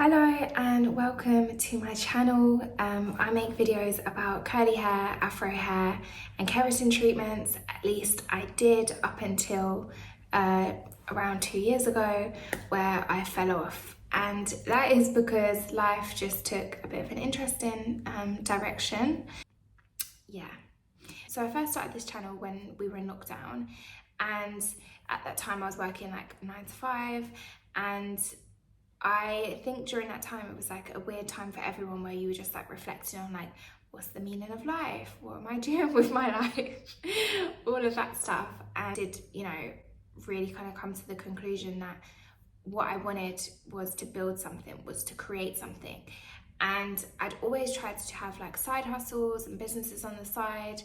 Hello and welcome to my channel. I make videos about curly hair, afro hair and keratin treatments. At least I did up until around 2 years ago where I fell off, and that is because life just took a bit of an interesting direction. So I first started this channel when we were in lockdown, and at that time I was working like 9 to 5, and I think during that time it was like a weird time for everyone where you were just like reflecting on like, what's the meaning of life? What am I doing with my life? All of that stuff. And I did, really kind of come to the conclusion that what I wanted was to build something, was to create something. And I'd always tried to have like side hustles and businesses on the side.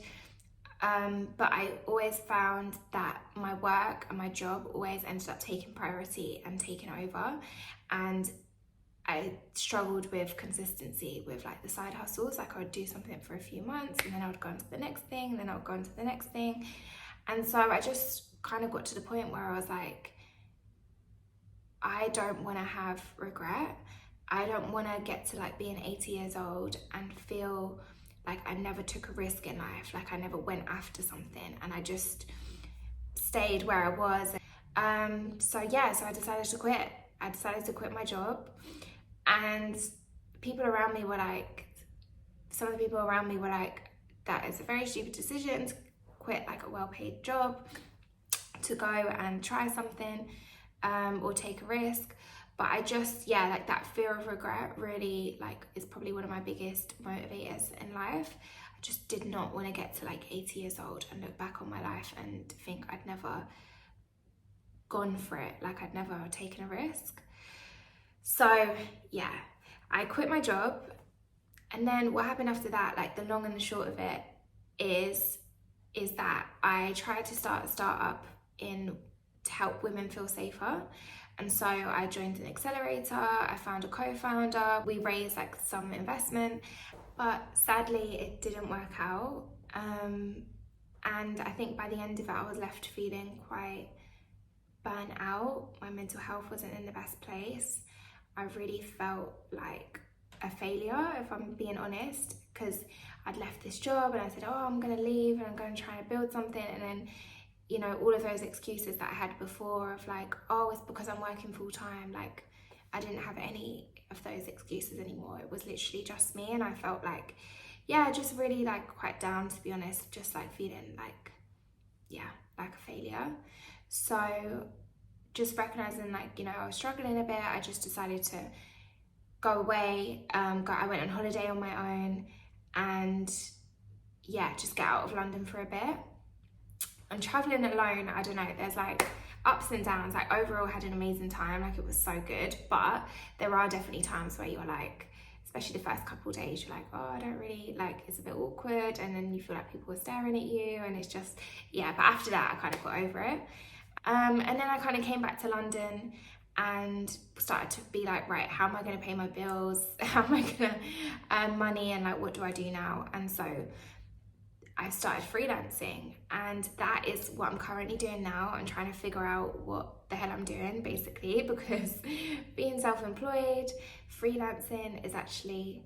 But I always found that my work and my job always ended up taking priority and taking over. And I struggled with consistency with like the side hustles. Like I would do something for a few months and then I would go on to the next thing, and then I would go on to the next thing. And so I just kind of got to the point where I was like, I don't want to have regret. I don't want to get to like being 80 years old and feel like I never took a risk in life, like I never went after something, and I just stayed where I was. So I decided to quit. I decided to quit my job, and people around me were like, some of the people around me were like, that is a very stupid decision to quit like a well-paid job to go and try something or take a risk. But I just, like that fear of regret really like is probably one of my biggest motivators in life. I just did not want to get to like 80 years old and look back on my life and think I'd never gone for it, like I'd never taken a risk. So I quit my job. And then what happened after that, like the long and the short of it is that I tried to start a startup to help women feel safer. And so I joined an accelerator, I found a co-founder, we raised like some investment, but sadly it didn't work out. And I think by the end of it, I was left feeling quite burnt out. My mental health wasn't in the best place. I really felt like a failure, if I'm being honest, because I'd left this job and I said, I'm gonna leave and I'm gonna try to build something. And then all of those excuses that I had before of like, it's because I'm working full time. Like I didn't have any of those excuses anymore. It was literally just me. And I felt like, just really like quite down, to be honest, just like feeling like, like a failure. So just recognizing like, I was struggling a bit, I just decided to go away. I went on holiday on my own and just get out of London for a bit. And traveling alone, I don't know, there's like ups and downs. Like overall had an amazing time, like it was so good, but there are definitely times where you're like, especially the first couple of days, you're like, I don't really, like it's a bit awkward, and then you feel like people are staring at you, and it's just, but after that I kind of got over it. And then I kind of came back to London and started to be like, right, how am I going to pay my bills? How am I going to earn money? And like, what do I do now? And so I started freelancing, and that is what I'm currently doing now. I'm trying to figure out what the hell I'm doing, basically, because being self-employed, freelancing is actually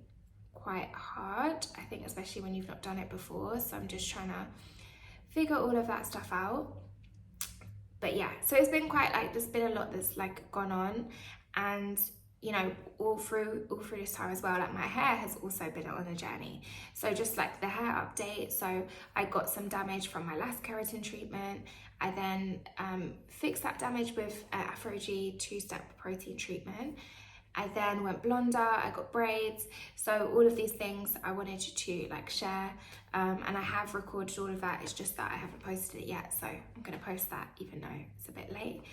quite hard, I think, especially when you've not done it before. So I'm just trying to figure all of that stuff out. But so it's been quite like, there's been a lot that's like gone on, and all through this time as well, like my hair has also been on a journey. So just like the hair update, so I got some damage from my last keratin treatment. I then fixed that damage with Afro G 2-step protein treatment. I then went blonder, I got braids. So all of these things I wanted to like share, and I have recorded all of that. It's just that I haven't posted it yet, so I'm gonna post that even though it's a bit late.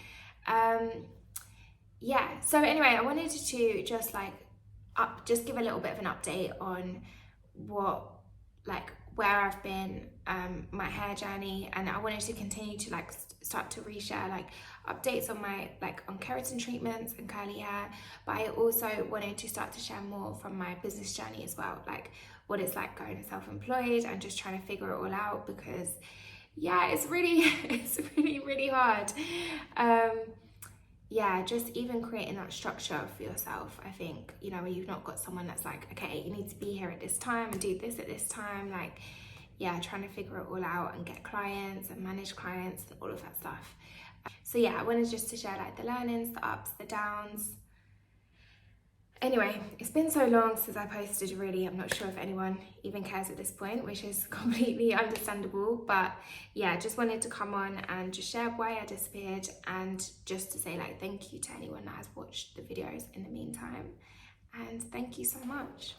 So anyway, I wanted to just like just give a little bit of an update on where I've been, my hair journey, and I wanted to continue to like start to reshare like updates on my on keratin treatments and curly hair, but I also wanted to start to share more from my business journey as well, like what it's like going self-employed and just trying to figure it all out, because it's really really hard. yeah, just even creating that structure for yourself. I think, you know, when you've not got someone that's like, okay, you need to be here at this time and do this at this time, like, yeah, trying to figure it all out and get clients and manage clients and all of that stuff. So yeah, I wanted just to share like the learnings, the ups, the downs. Anyway, it's been so long since I posted, really. I'm not sure if anyone even cares at this point, which is completely understandable. But yeah, just wanted to come on and just share why I disappeared, and just to say like thank you to anyone that has watched the videos in the meantime. And thank you so much.